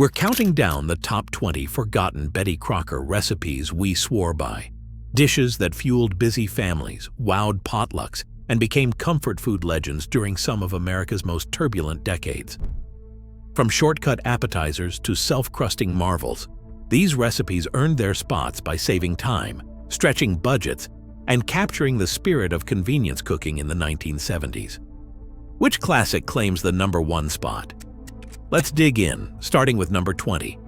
We're counting down the top 20 forgotten Betty Crocker recipes we swore by. Dishes that fueled busy families, wowed potlucks, and became comfort food legends during some of America's most turbulent decades. From shortcut appetizers to self-crusting marvels, these recipes earned their spots by saving time, stretching budgets, and capturing the spirit of convenience cooking in the 1970s. Which classic claims the #1 spot? Let's dig in, starting with number 20.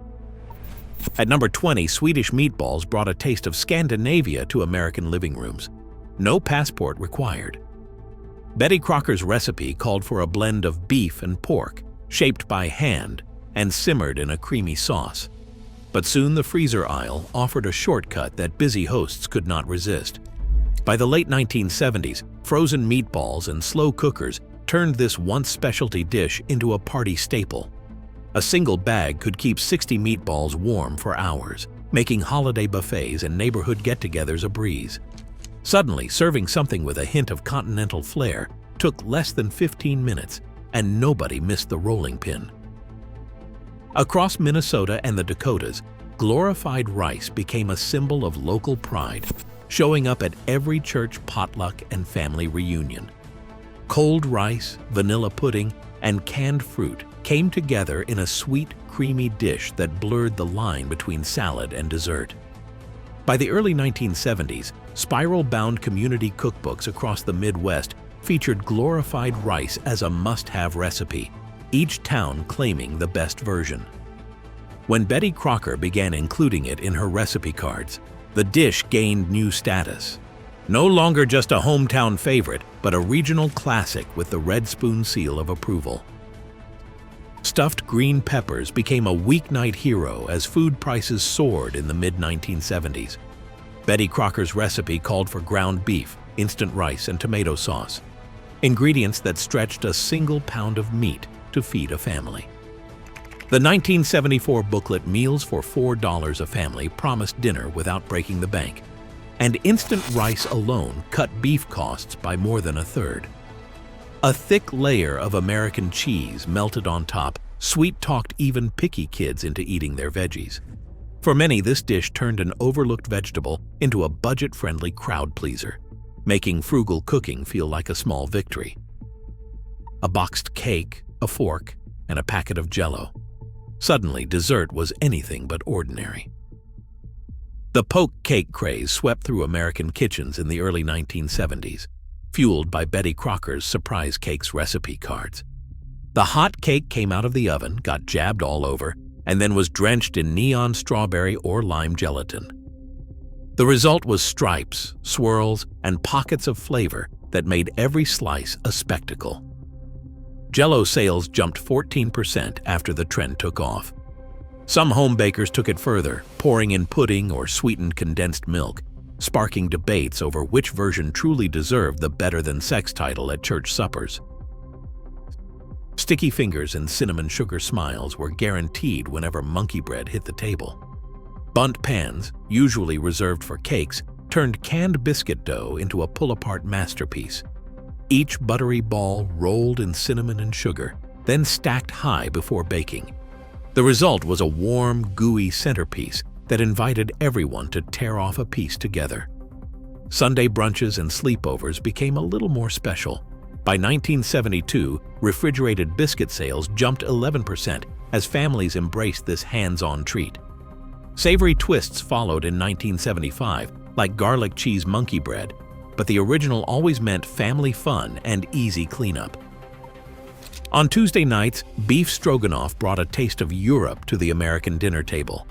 At number 20, Swedish meatballs brought a taste of Scandinavia to American living rooms. No passport required. Betty Crocker's recipe called for a blend of beef and pork, shaped by hand and simmered in a creamy sauce. But soon the freezer aisle offered a shortcut that busy hosts could not resist. By the late 1970s, frozen meatballs and slow cookers turned this once specialty dish into a party staple. A single bag could keep 60 meatballs warm for hours, making holiday buffets and neighborhood get-togethers a breeze. Suddenly, serving something with a hint of continental flair took less than 15 minutes, and nobody missed the rolling pin. Across Minnesota and the Dakotas, glorified rice became a symbol of local pride, showing up at every church potluck and family reunion. Cold rice, vanilla pudding, and canned fruit came together in a sweet, creamy dish that blurred the line between salad and dessert. By the early 1970s, spiral-bound community cookbooks across the Midwest featured glorified rice as a must-have recipe, each town claiming the best version. When Betty Crocker began including it in her recipe cards, the dish gained new status. No longer just a hometown favorite, but a regional classic with the red spoon seal of approval. Stuffed green peppers became a weeknight hero as food prices soared in the mid-1970s. Betty Crocker's recipe called for ground beef, instant rice, and tomato sauce, ingredients that stretched a single pound of meat to feed a family. The 1974 booklet Meals for $4 a Family promised dinner without breaking the bank, and instant rice alone cut beef costs by more than a third. A thick layer of American cheese melted on top sweet-talked even picky kids into eating their veggies. For many, this dish turned an overlooked vegetable into a budget-friendly crowd-pleaser, making frugal cooking feel like a small victory. A boxed cake, a fork, and a packet of Jell-O. Suddenly, dessert was anything but ordinary. The poke cake craze swept through American kitchens in the early 1970s, fueled by Betty Crocker's surprise cakes recipe cards. The hot cake came out of the oven, got jabbed all over, and then was drenched in neon strawberry or lime gelatin. The result was stripes, swirls, and pockets of flavor that made every slice a spectacle. Jell-O sales jumped 14% after the trend took off. Some home bakers took it further, pouring in pudding or sweetened condensed milk, sparking debates over which version truly deserved the better-than-sex title at church suppers. Sticky fingers and cinnamon sugar smiles were guaranteed whenever monkey bread hit the table. Bundt-pans, usually reserved for cakes, turned canned biscuit dough into a pull-apart masterpiece. Each buttery ball rolled in cinnamon and sugar, then stacked high before baking. The result was a warm, gooey centerpiece that invited everyone to tear off a piece together. Sunday brunches and sleepovers became a little more special. By 1972, refrigerated biscuit sales jumped 11% as families embraced this hands-on treat. Savory twists followed in 1975, like garlic cheese monkey bread, but the original always meant family fun and easy cleanup. On Tuesday nights, beef stroganoff brought a taste of Europe to the American dinner table.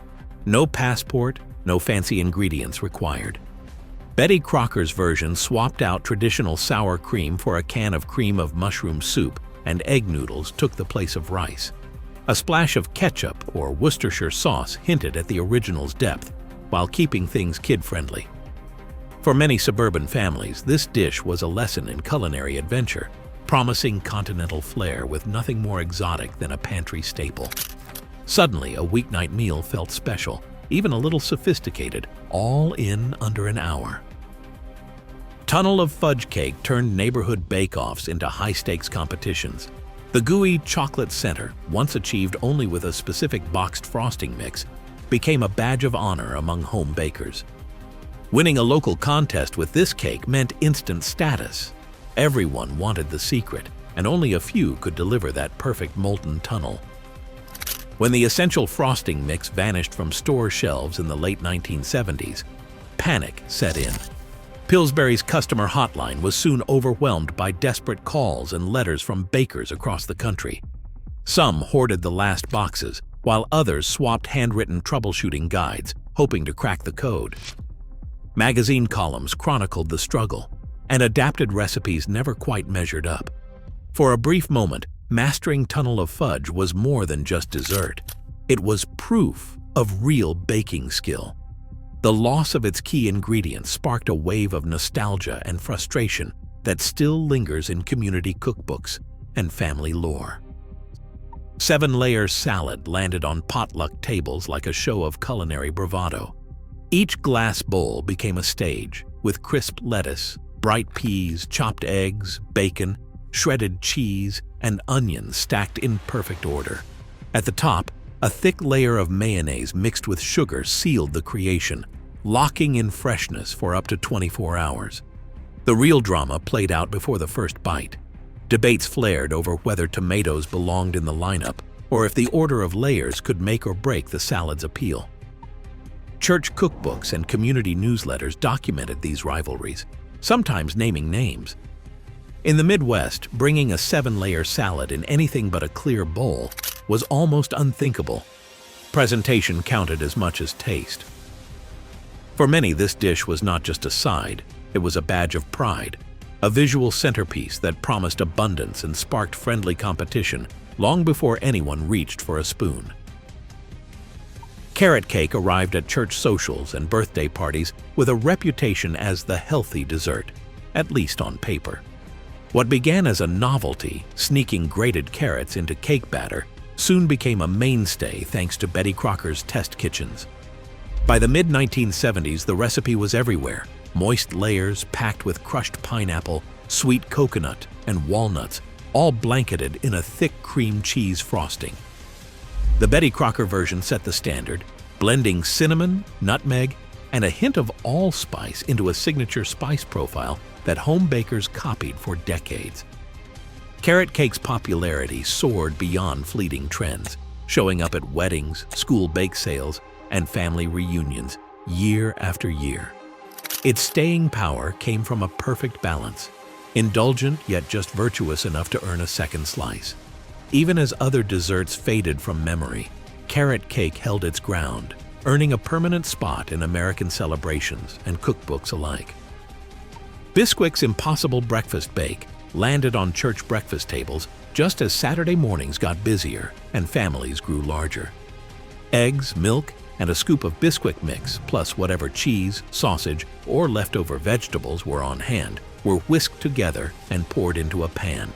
No passport, no fancy ingredients required. Betty Crocker's version swapped out traditional sour cream for a can of cream of mushroom soup, and egg noodles took the place of rice. A splash of ketchup or Worcestershire sauce hinted at the original's depth, while keeping things kid-friendly. For many suburban families, this dish was a lesson in culinary adventure, promising continental flair with nothing more exotic than a pantry staple. Suddenly, a weeknight meal felt special, even a little sophisticated, all in under an hour. Tunnel of Fudge cake turned neighborhood bake-offs into high-stakes competitions. The gooey chocolate center, once achieved only with a specific boxed frosting mix, became a badge of honor among home bakers. Winning a local contest with this cake meant instant status. Everyone wanted the secret, and only a few could deliver that perfect molten tunnel. When the essential frosting mix vanished from store shelves in the late 1970s, panic set in. Pillsbury's customer hotline was soon overwhelmed by desperate calls and letters from bakers across the country. Some hoarded the last boxes, while others swapped handwritten troubleshooting guides, hoping to crack the code. Magazine columns chronicled the struggle, and adapted recipes never quite measured up. For a brief moment, mastering Tunnel of Fudge was more than just dessert. It was proof of real baking skill. The loss of its key ingredients sparked a wave of nostalgia and frustration that still lingers in community cookbooks and family lore. 7-layer salad landed on potluck tables like a show of culinary bravado. Each glass bowl became a stage, with crisp lettuce, bright peas, chopped eggs, bacon, shredded cheese, and onions stacked in perfect order. At the top, a thick layer of mayonnaise mixed with sugar sealed the creation, locking in freshness for up to 24 hours. The real drama played out before the first bite. Debates flared over whether tomatoes belonged in the lineup or if the order of layers could make or break the salad's appeal. Church cookbooks and community newsletters documented these rivalries, sometimes naming names. In the Midwest, bringing a 7-layer salad in anything but a clear bowl was almost unthinkable. Presentation counted as much as taste. For many, this dish was not just a side, it was a badge of pride, a visual centerpiece that promised abundance and sparked friendly competition long before anyone reached for a spoon. Carrot cake arrived at church socials and birthday parties with a reputation as the healthy dessert, at least on paper. What began as a novelty, sneaking grated carrots into cake batter, soon became a mainstay thanks to Betty Crocker's test kitchens. By the mid-1970s, the recipe was everywhere: moist layers packed with crushed pineapple, sweet coconut, and walnuts, all blanketed in a thick cream cheese frosting. The Betty Crocker version set the standard, blending cinnamon, nutmeg, and a hint of allspice into a signature spice profile that home bakers copied for decades. Carrot cake's popularity soared beyond fleeting trends, showing up at weddings, school bake sales, and family reunions year after year. Its staying power came from a perfect balance, indulgent yet just virtuous enough to earn a second slice. Even as other desserts faded from memory, carrot cake held its ground, earning a permanent spot in American celebrations and cookbooks alike. Bisquick's Impossible Breakfast Bake landed on church breakfast tables just as Saturday mornings got busier and families grew larger. Eggs, milk, and a scoop of Bisquick mix, plus whatever cheese, sausage, or leftover vegetables were on hand, were whisked together and poured into a pan.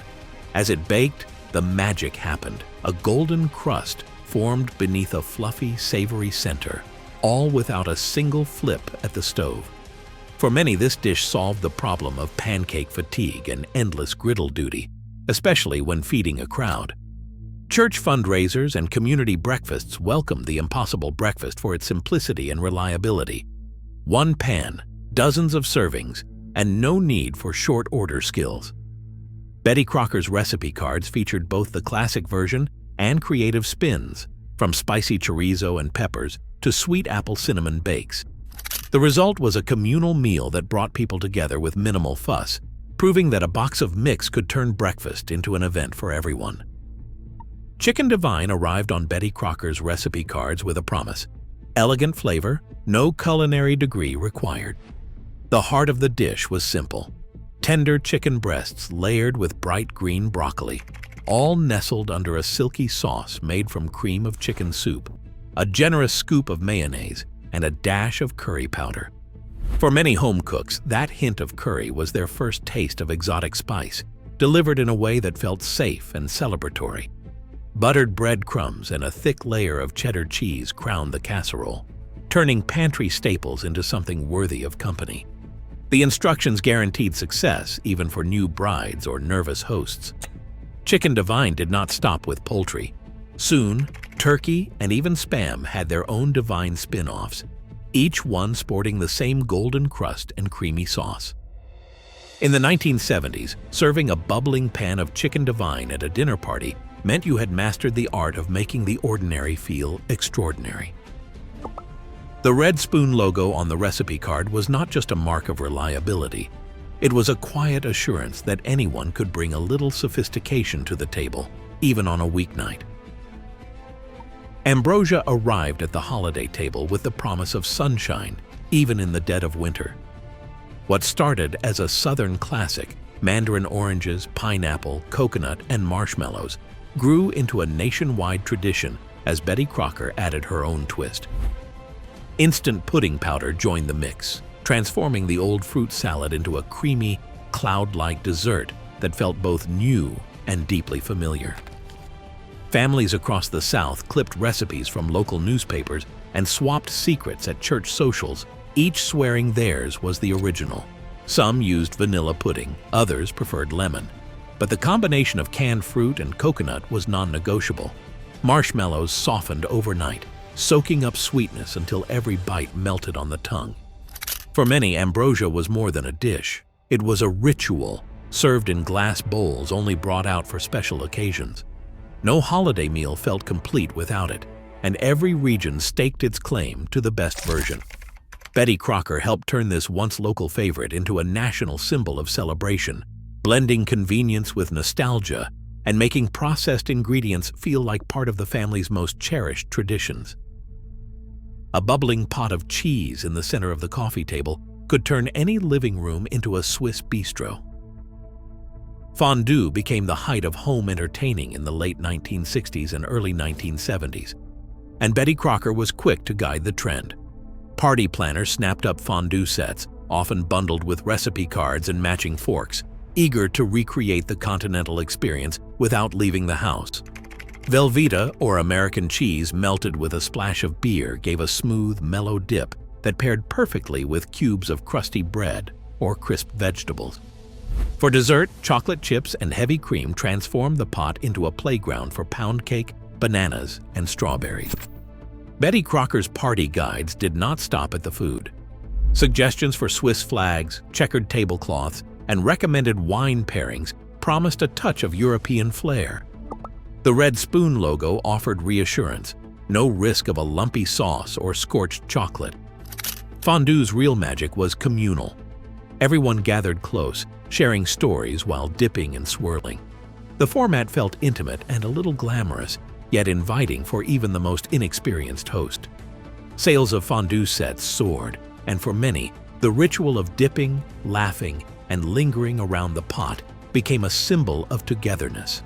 As it baked, the magic happened. A golden crust formed beneath a fluffy, savory center, all without a single flip at the stove. For many, this dish solved the problem of pancake fatigue and endless griddle duty, especially when feeding a crowd. Church fundraisers and community breakfasts welcomed the Impossible Breakfast for its simplicity and reliability. One pan, dozens of servings, and no need for short order skills. Betty Crocker's recipe cards featured both the classic version and creative spins, from spicy chorizo and peppers to sweet apple cinnamon bakes. The result was a communal meal that brought people together with minimal fuss, proving that a box of mix could turn breakfast into an event for everyone. Chicken Divan arrived on Betty Crocker's recipe cards with a promise: elegant flavor, no culinary degree required. The heart of the dish was simple: tender chicken breasts layered with bright green broccoli, all nestled under a silky sauce made from cream of chicken soup, a generous scoop of mayonnaise, and a dash of curry powder. For many home cooks, that hint of curry was their first taste of exotic spice, delivered in a way that felt safe and celebratory. Buttered breadcrumbs and a thick layer of cheddar cheese crowned the casserole, turning pantry staples into something worthy of company. The instructions guaranteed success even for new brides or nervous hosts. Chicken Divine did not stop with poultry. Soon, turkey and even Spam had their own Divine spin-offs, each one sporting the same golden crust and creamy sauce. In the 1970s, serving a bubbling pan of Chicken Divine at a dinner party meant you had mastered the art of making the ordinary feel extraordinary. The red spoon logo on the recipe card was not just a mark of reliability. It was a quiet assurance that anyone could bring a little sophistication to the table, even on a weeknight. Ambrosia arrived at the holiday table with the promise of sunshine, even in the dead of winter. What started as a southern classic, mandarin oranges, pineapple, coconut, and marshmallows, grew into a nationwide tradition as Betty Crocker added her own twist. Instant pudding powder joined the mix, transforming the old fruit salad into a creamy, cloud-like dessert that felt both new and deeply familiar. Families across the South clipped recipes from local newspapers and swapped secrets at church socials, each swearing theirs was the original. Some used vanilla pudding, others preferred lemon. But the combination of canned fruit and coconut was non-negotiable. Marshmallows softened overnight, soaking up sweetness until every bite melted on the tongue. For many, Ambrosia was more than a dish. It was a ritual, served in glass bowls only brought out for special occasions. No holiday meal felt complete without it, and every region staked its claim to the best version. Betty Crocker helped turn this once local favorite into a national symbol of celebration, blending convenience with nostalgia and making processed ingredients feel like part of the family's most cherished traditions. A bubbling pot of cheese in the center of the coffee table could turn any living room into a Swiss bistro. Fondue became the height of home entertaining in the late 1960s and early 1970s, and Betty Crocker was quick to guide the trend. Party planners snapped up fondue sets, often bundled with recipe cards and matching forks, eager to recreate the continental experience without leaving the house. Velveeta, or American cheese melted with a splash of beer, gave a smooth, mellow dip that paired perfectly with cubes of crusty bread or crisp vegetables. For dessert, chocolate chips and heavy cream transformed the pot into a playground for pound cake, bananas, and strawberries. Betty Crocker's party guides did not stop at the food. Suggestions for Swiss flags, checkered tablecloths, and recommended wine pairings promised a touch of European flair. The red spoon logo offered reassurance, no risk of a lumpy sauce or scorched chocolate. Fondue's real magic was communal. Everyone gathered close, sharing stories while dipping and swirling. The format felt intimate and a little glamorous, yet inviting for even the most inexperienced host. Sales of fondue sets soared, and for many, the ritual of dipping, laughing, and lingering around the pot became a symbol of togetherness,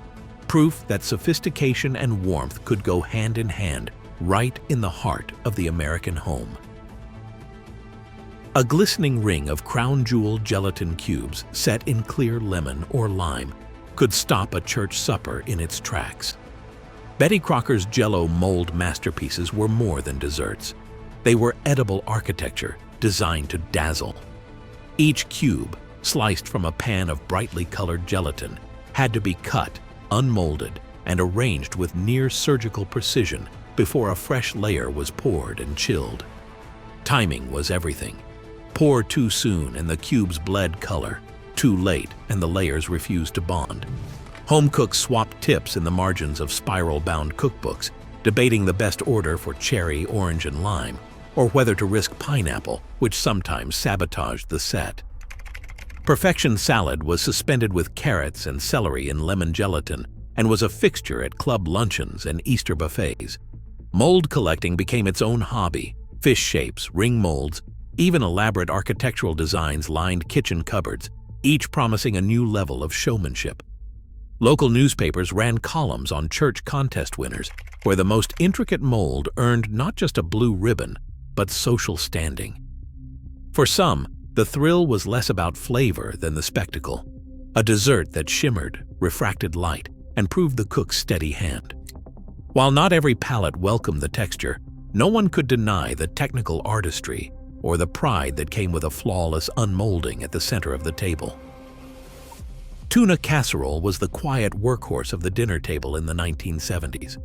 proof that sophistication and warmth could go hand in hand right in the heart of the American home. A glistening ring of crown jewel gelatin cubes set in clear lemon or lime could stop a church supper in its tracks. Betty Crocker's Jell-O mold masterpieces were more than desserts. They were edible architecture designed to dazzle. Each cube, sliced from a pan of brightly colored gelatin, had to be cut, unmolded, and arranged with near-surgical precision before a fresh layer was poured and chilled. Timing was everything. Pour too soon and the cubes bled color, too late and the layers refused to bond. Home cooks swapped tips in the margins of spiral-bound cookbooks, debating the best order for cherry, orange, and lime, or whether to risk pineapple, which sometimes sabotaged the set. Perfection salad was suspended with carrots and celery in lemon gelatin and was a fixture at club luncheons and Easter buffets. Mold collecting became its own hobby. Fish shapes, ring molds, even elaborate architectural designs lined kitchen cupboards, each promising a new level of showmanship. Local newspapers ran columns on church contest winners, where the most intricate mold earned not just a blue ribbon, but social standing. For some, the thrill was less about flavor than the spectacle, a dessert that shimmered, refracted light, and proved the cook's steady hand. While not every palate welcomed the texture, no one could deny the technical artistry or the pride that came with a flawless unmolding at the center of the table. Tuna casserole was the quiet workhorse of the dinner table in the 1970s.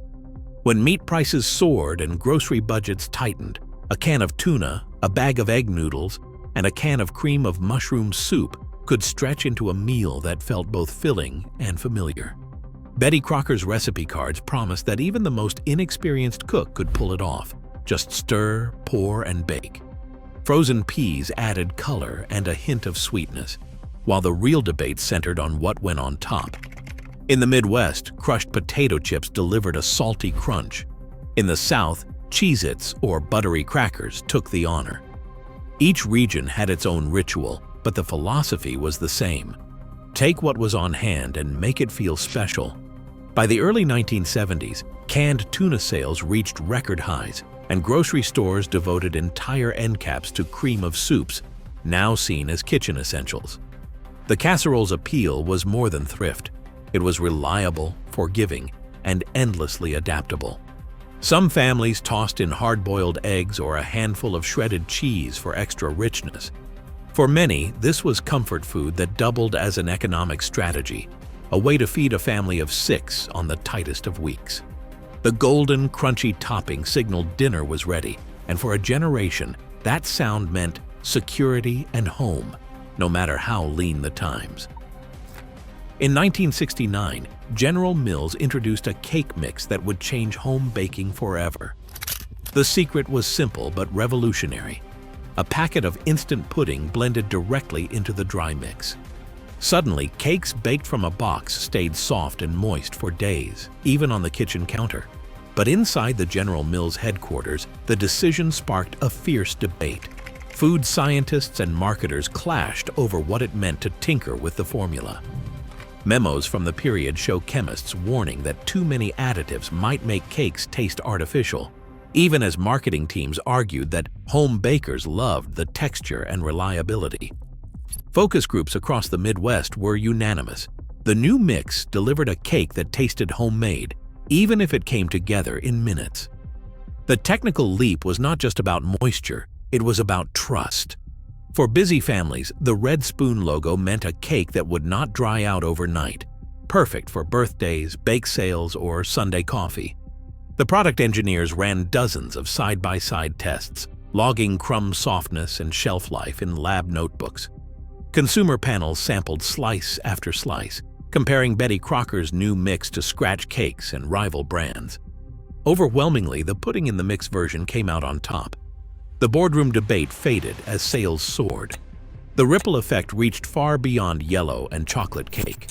When meat prices soared and grocery budgets tightened, a can of tuna, a bag of egg noodles, and a can of cream of mushroom soup could stretch into a meal that felt both filling and familiar. Betty Crocker's recipe cards promised that even the most inexperienced cook could pull it off. Just stir, pour, and bake. Frozen peas added color and a hint of sweetness, while the real debate centered on what went on top. In the Midwest, crushed potato chips delivered a salty crunch. In the South, Cheez-Its or buttery crackers took the honor. Each region had its own ritual, but the philosophy was the same. Take what was on hand and make it feel special. By the early 1970s, canned tuna sales reached record highs, and grocery stores devoted entire end caps to cream of soups, now seen as kitchen essentials. The casserole's appeal was more than thrift. It was reliable, forgiving, and endlessly adaptable. Some families tossed in hard-boiled eggs or a handful of shredded cheese for extra richness. For many, this was comfort food that doubled as an economic strategy, a way to feed a family of 6 on the tightest of weeks. The golden, crunchy topping signaled dinner was ready, and for a generation, that sound meant security and home, no matter how lean the times. In 1969, General Mills introduced a cake mix that would change home baking forever. The secret was simple but revolutionary. A packet of instant pudding blended directly into the dry mix. Suddenly, cakes baked from a box stayed soft and moist for days, even on the kitchen counter. But inside the General Mills headquarters, the decision sparked a fierce debate. Food scientists and marketers clashed over what it meant to tinker with the formula. Memos from the period show chemists warning that too many additives might make cakes taste artificial, even as marketing teams argued that home bakers loved the texture and reliability. Focus groups across the Midwest were unanimous. The new mix delivered a cake that tasted homemade, even if it came together in minutes. The technical leap was not just about moisture, it was about trust. For busy families, the red spoon logo meant a cake that would not dry out overnight, perfect for birthdays, bake sales, or Sunday coffee. The product engineers ran dozens of side-by-side tests, logging crumb softness and shelf life in lab notebooks. Consumer panels sampled slice after slice, comparing Betty Crocker's new mix to scratch cakes and rival brands. Overwhelmingly, the pudding in the mix version came out on top. The boardroom debate faded as sales soared. The ripple effect reached far beyond yellow and chocolate cake.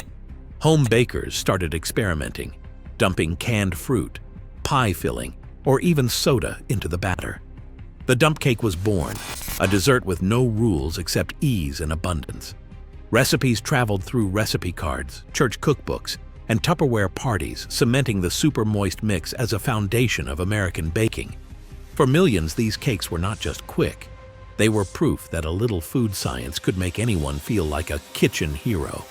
Home bakers started experimenting, dumping canned fruit, pie filling, or even soda into the batter. The dump cake was born, a dessert with no rules except ease and abundance. Recipes traveled through recipe cards, church cookbooks, and Tupperware parties, cementing the super moist mix as a foundation of American baking. For millions, these cakes were not just quick. They were proof that a little food science could make anyone feel like a kitchen hero.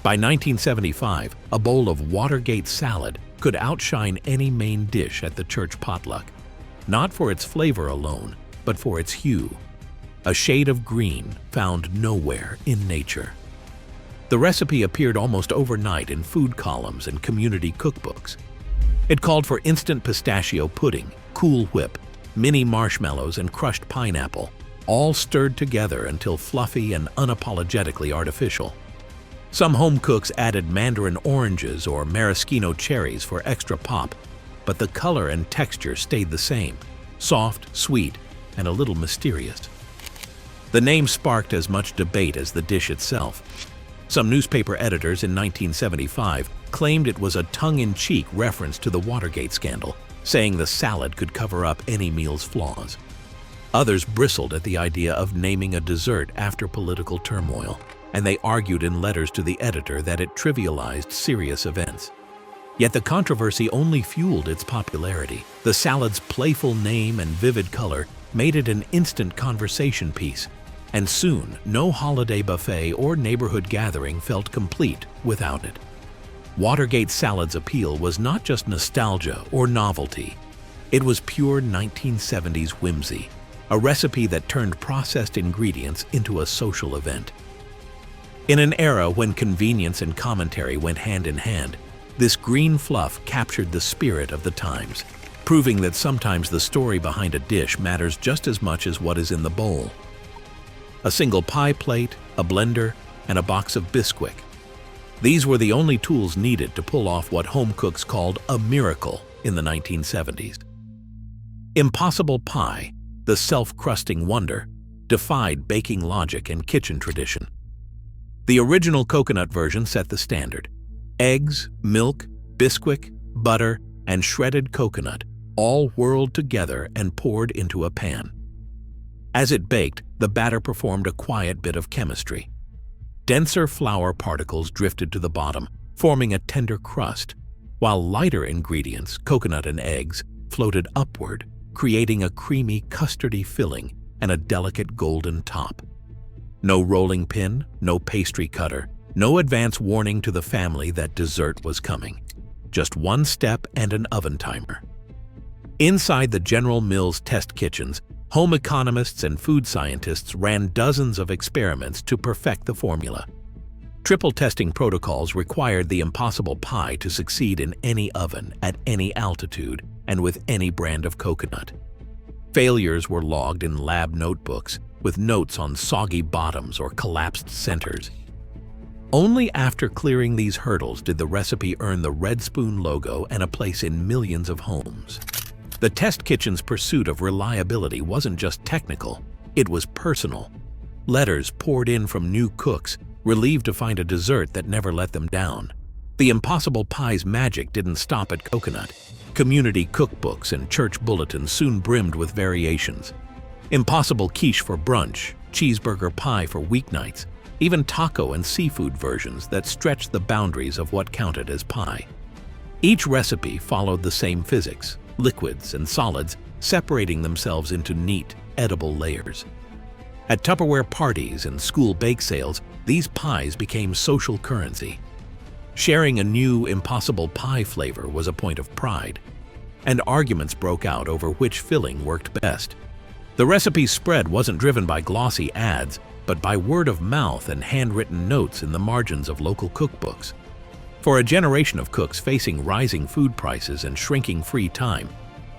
By 1975, a bowl of Watergate salad could outshine any main dish at the church potluck, not for its flavor alone, but for its hue, a shade of green found nowhere in nature. The recipe appeared almost overnight in food columns and community cookbooks. It called for instant pistachio pudding, Cool Whip, mini marshmallows, and crushed pineapple, all stirred together until fluffy and unapologetically artificial. Some home cooks added mandarin oranges or maraschino cherries for extra pop, but the color and texture stayed the same, soft, sweet, and a little mysterious. The name sparked as much debate as the dish itself. Some newspaper editors in 1975 claimed it was a tongue-in-cheek reference to the Watergate scandal, saying the salad could cover up any meal's flaws. Others bristled at the idea of naming a dessert after political turmoil, and they argued in letters to the editor that it trivialized serious events. Yet the controversy only fueled its popularity. The salad's playful name and vivid color made it an instant conversation piece, and soon no holiday buffet or neighborhood gathering felt complete without it. Watergate salad's appeal was not just nostalgia or novelty. It was pure 1970s whimsy, a recipe that turned processed ingredients into a social event. In an era when convenience and commentary went hand in hand, this green fluff captured the spirit of the times, proving that sometimes the story behind a dish matters just as much as what is in the bowl. A single pie plate, a blender, and a box of Bisquick. These were the only tools needed to pull off what home cooks called a miracle in the 1970s. Impossible pie, the self-crusting wonder, defied baking logic and kitchen tradition. The original coconut version set the standard. Eggs, milk, Bisquick, butter, and shredded coconut all whirled together and poured into a pan. As it baked, the batter performed a quiet bit of chemistry. Denser flour particles drifted to the bottom, forming a tender crust, while lighter ingredients, coconut and eggs, floated upward, creating a creamy, custardy filling and a delicate golden top. No rolling pin, no pastry cutter, no advance warning to the family that dessert was coming. Just one step and an oven timer. Inside the General Mills test kitchens, home economists and food scientists ran dozens of experiments to perfect the formula. Triple testing protocols required the impossible pie to succeed in any oven, at any altitude, and with any brand of coconut. Failures were logged in lab notebooks, with notes on soggy bottoms or collapsed centers. Only after clearing these hurdles did the recipe earn the Red Spoon logo and a place in millions of homes. The test kitchen's pursuit of reliability wasn't just technical, it was personal. Letters poured in from new cooks, relieved to find a dessert that never let them down. The impossible pie's magic didn't stop at coconut. Community cookbooks and church bulletins soon brimmed with variations. Impossible quiche for brunch, cheeseburger pie for weeknights, even taco and seafood versions that stretched the boundaries of what counted as pie. Each recipe followed the same physics, liquids and solids separating themselves into neat, edible layers. At Tupperware parties and school bake sales, these pies became social currency. Sharing a new impossible pie flavor was a point of pride, and arguments broke out over which filling worked best. The recipe's spread wasn't driven by glossy ads, but by word of mouth and handwritten notes in the margins of local cookbooks. For a generation of cooks facing rising food prices and shrinking free time,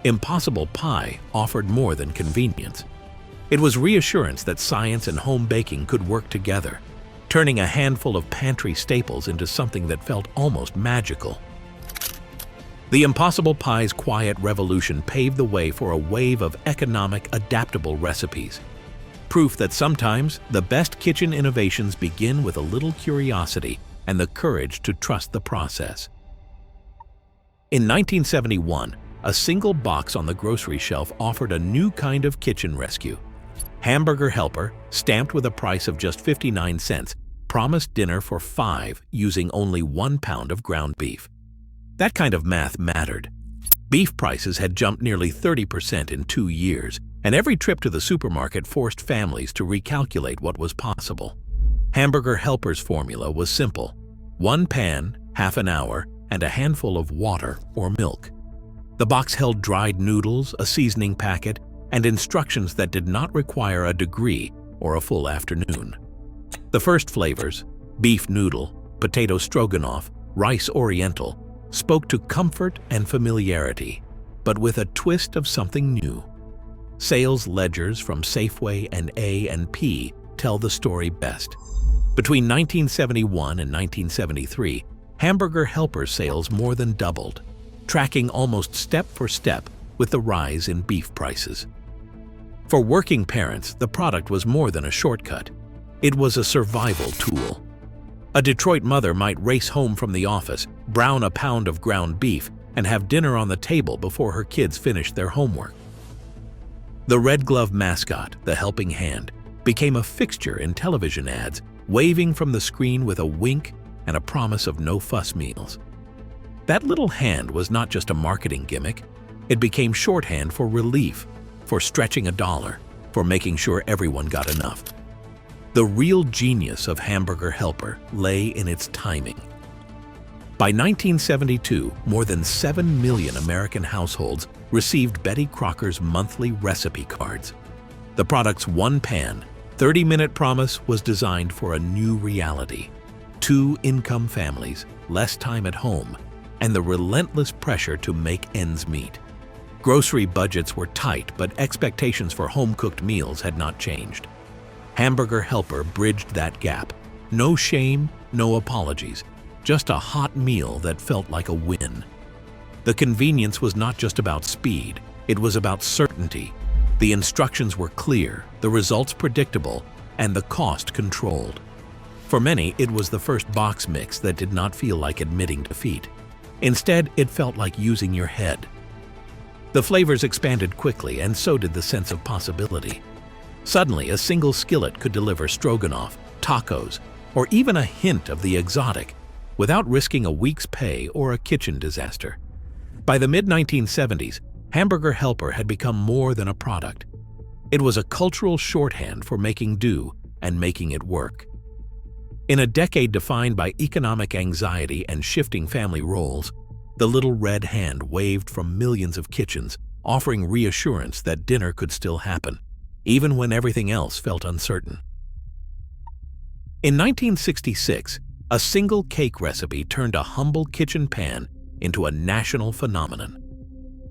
impossible pie offered more than convenience. It was reassurance that science and home baking could work together, turning a handful of pantry staples into something that felt almost magical. The impossible pie's quiet revolution paved the way for a wave of economic, adaptable recipes. Proof that sometimes the best kitchen innovations begin with a little curiosity and the courage to trust the process. In 1971, a single box on the grocery shelf offered a new kind of kitchen rescue. Hamburger Helper, stamped with a price of just 59 cents, promised dinner for 5 using only 1 pound of ground beef. That kind of math mattered. Beef prices had jumped nearly 30% in 2 years, and every trip to the supermarket forced families to recalculate what was possible. Hamburger Helper's formula was simple: 1 pan, half an hour, and a handful of water or milk. The box held dried noodles, a seasoning packet, and instructions that did not require a degree or a full afternoon. The first flavors, beef noodle, potato stroganoff, rice oriental, spoke to comfort and familiarity, but with a twist of something new. Sales ledgers from Safeway and A&P tell the story best. Between 1971 and 1973, Hamburger Helper sales more than doubled, tracking almost step for step with the rise in beef prices. For working parents, the product was more than a shortcut. It was a survival tool. A Detroit mother might race home from the office, brown a pound of ground beef, and have dinner on the table before her kids finished their homework. The red glove mascot, the helping hand, became a fixture in television ads, waving from the screen with a wink and a promise of no-fuss meals. That little hand was not just a marketing gimmick. It became shorthand for relief, for stretching a dollar, for making sure everyone got enough. The real genius of Hamburger Helper lay in its timing. By 1972, more than 7 million American households received Betty Crocker's monthly recipe cards. The product's 1 pan, 30-minute promise was designed for a new reality. 2-income families, less time at home, and the relentless pressure to make ends meet. Grocery budgets were tight, but expectations for home-cooked meals had not changed. Hamburger Helper bridged that gap. No shame, no apologies, just a hot meal that felt like a win. The convenience was not just about speed, it was about certainty. The instructions were clear, the results predictable, and the cost controlled. For many, it was the first box mix that did not feel like admitting defeat. Instead, it felt like using your head. The flavors expanded quickly, and so did the sense of possibility. Suddenly, a single skillet could deliver stroganoff, tacos, or even a hint of the exotic without risking a week's pay or a kitchen disaster. By the mid-1970s, Hamburger Helper had become more than a product. It was a cultural shorthand for making do and making it work. In a decade defined by economic anxiety and shifting family roles, the little red hand waved from millions of kitchens, offering reassurance that dinner could still happen, even when everything else felt uncertain. In 1966, a single cake recipe turned a humble kitchen pan into a national phenomenon.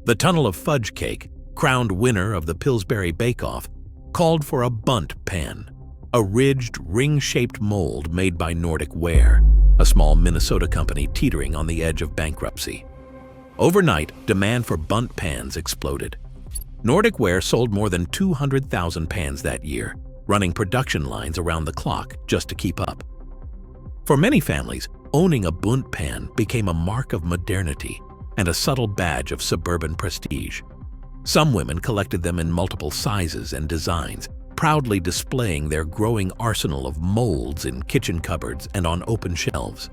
The Tunnel of Fudge cake, crowned winner of the Pillsbury Bake-Off, called for a Bundt-pan, a ridged, ring-shaped mold made by Nordic Ware, a small Minnesota company teetering on the edge of bankruptcy. Overnight, demand for Bundt-pans exploded. Nordic Ware sold more than 200,000 pans that year, running production lines around the clock just to keep up. For many families, owning a Bundt-pan became a mark of modernity and a subtle badge of suburban prestige. Some women collected them in multiple sizes and designs, proudly displaying their growing arsenal of molds in kitchen cupboards and on open shelves.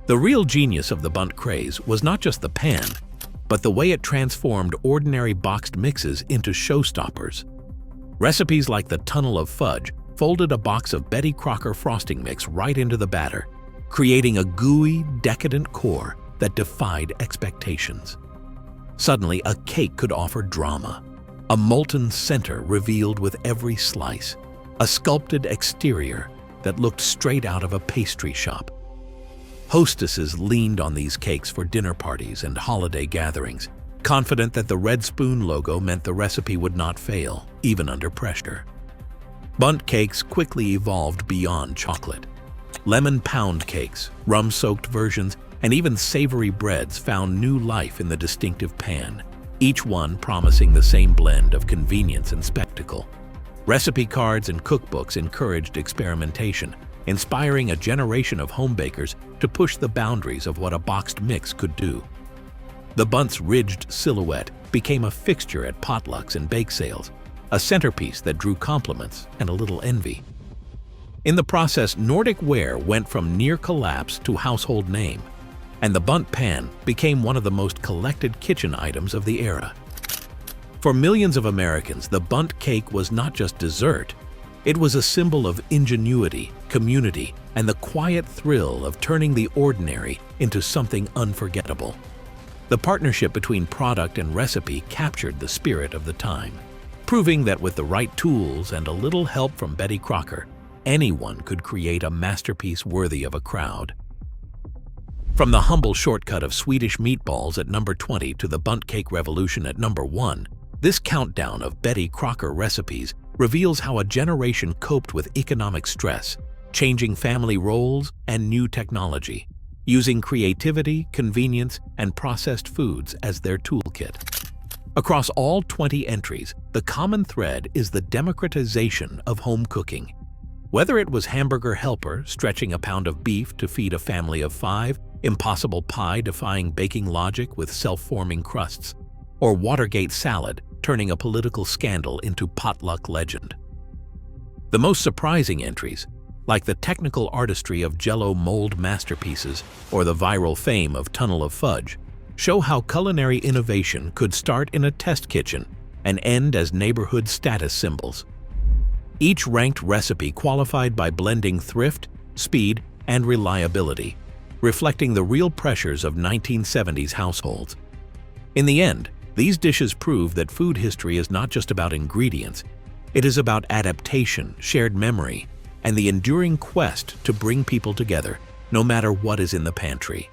The real genius of the Bundt craze was not just the pan, but the way it transformed ordinary boxed mixes into showstoppers. Recipes like the Tunnel of Fudge folded a box of Betty Crocker frosting mix right into the batter, creating a gooey, decadent core that defied expectations. Suddenly, a cake could offer drama. A molten center revealed with every slice, a sculpted exterior that looked straight out of a pastry shop. Hostesses leaned on these cakes for dinner parties and holiday gatherings, confident that the red spoon logo meant the recipe would not fail, even under pressure. Bundt cakes quickly evolved beyond chocolate. Lemon pound cakes, rum-soaked versions, and even savory breads found new life in the distinctive pan, each one promising the same blend of convenience and spectacle. Recipe cards and cookbooks encouraged experimentation, inspiring a generation of homebakers to push the boundaries of what a boxed mix could do. The Bundt's ridged silhouette became a fixture at potlucks and bake sales, a centerpiece that drew compliments and a little envy. In the process, Nordic Ware went from near collapse to household name, and the Bundt-pan became one of the most collected kitchen items of the era. For millions of Americans, the Bundt cake was not just dessert, it was a symbol of ingenuity, community, and the quiet thrill of turning the ordinary into something unforgettable. The partnership between product and recipe captured the spirit of the time, proving that with the right tools and a little help from Betty Crocker, anyone could create a masterpiece worthy of a crowd. From the humble shortcut of Swedish meatballs at number 20 to the Bundt cake revolution at number 1, this countdown of Betty Crocker recipes reveals how a generation coped with economic stress, changing family roles and new technology, using creativity, convenience, and processed foods as their toolkit. Across all 20 entries, the common thread is the democratization of home cooking. Whether it was Hamburger Helper stretching a pound of beef to feed a family of 5, Impossible Pie defying baking logic with self-forming crusts, or Watergate salad turning a political scandal into potluck legend. The most surprising entries, like the technical artistry of Jell-O mold masterpieces or the viral fame of Tunnel of Fudge, show how culinary innovation could start in a test kitchen and end as neighborhood status symbols. Each ranked recipe qualified by blending thrift, speed, and reliability, reflecting the real pressures of 1970s households. In the end, these dishes prove that food history is not just about ingredients, It is about adaptation, shared memory, and the enduring quest to bring people together, no matter what is in the pantry.